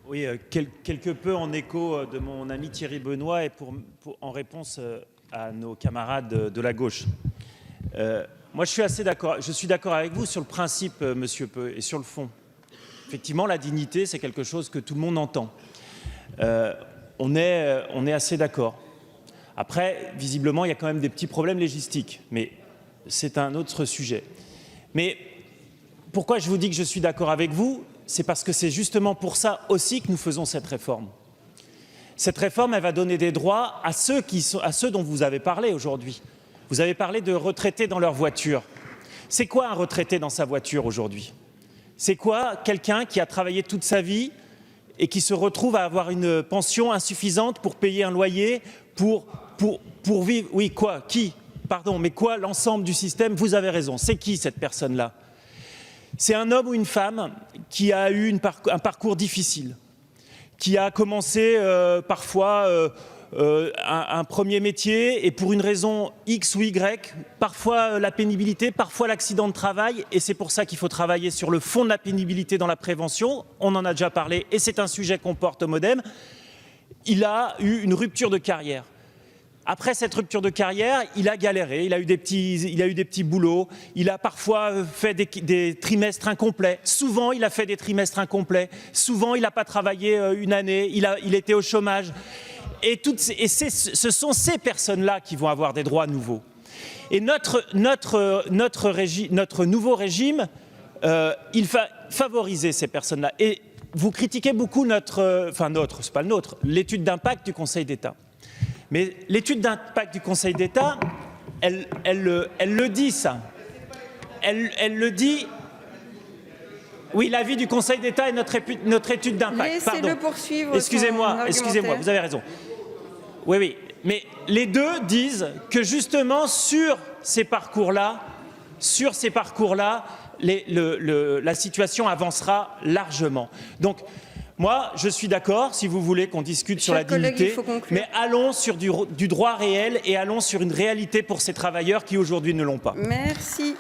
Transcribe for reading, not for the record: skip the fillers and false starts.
Oui, quelque peu en écho de mon ami Thierry Benoît et en réponse à nos camarades de la gauche. Moi, je suis d'accord avec vous sur le principe, monsieur Peu, et sur le fond. Effectivement, la dignité, c'est quelque chose que tout le monde entend. On est assez d'accord. Après, visiblement, il y a quand même des petits problèmes logistiques, mais c'est un autre sujet. Mais pourquoi je vous dis que je suis d'accord avec vous ? C'est parce que c'est justement pour ça aussi que nous faisons cette réforme. Cette réforme, elle va donner des droits à ceux dont vous avez parlé aujourd'hui. Vous avez parlé de retraités dans leur voiture. C'est quoi un retraité dans sa voiture aujourd'hui ? C'est quoi quelqu'un qui a travaillé toute sa vie et qui se retrouve à avoir une pension insuffisante pour payer un loyer, pour vivre ? Oui, quoi ? Qui ? Pardon, mais quoi ? L'ensemble du système ? Vous avez raison. C'est qui cette personne-là ? C'est un homme ou une femme qui a eu un parcours difficile, qui a commencé parfois un premier métier et pour une raison X ou Y, parfois la pénibilité, parfois l'accident de travail, et c'est pour ça qu'il faut travailler sur le fond de la pénibilité dans la prévention. On en a déjà parlé et c'est un sujet qu'on porte au MoDem. Il a eu une rupture de carrière. Après cette rupture de carrière, il a galéré, il a eu des petits boulots, il a parfois fait des trimestres incomplets. Souvent, il a fait des trimestres incomplets. Souvent, il n'a pas travaillé une année, il était au chômage. Ce sont ces personnes-là qui vont avoir des droits nouveaux. Et notre nouveau régime, il va favoriser ces personnes-là. Et vous critiquez beaucoup c'est pas le nôtre, l'étude d'impact du Conseil d'État. Mais l'étude d'impact du Conseil d'État, elle le dit, ça. Elle le dit. Oui, l'avis du Conseil d'État et notre étude d'impact. Laissez-le poursuivre. Excusez-moi, vous avez raison. Oui, mais les deux disent que justement sur ces parcours-là, la situation avancera largement. Donc, moi, je suis d'accord, si vous voulez qu'on discute sur la dignité, mais allons sur du droit réel et allons sur une réalité pour ces travailleurs qui aujourd'hui ne l'ont pas. Merci.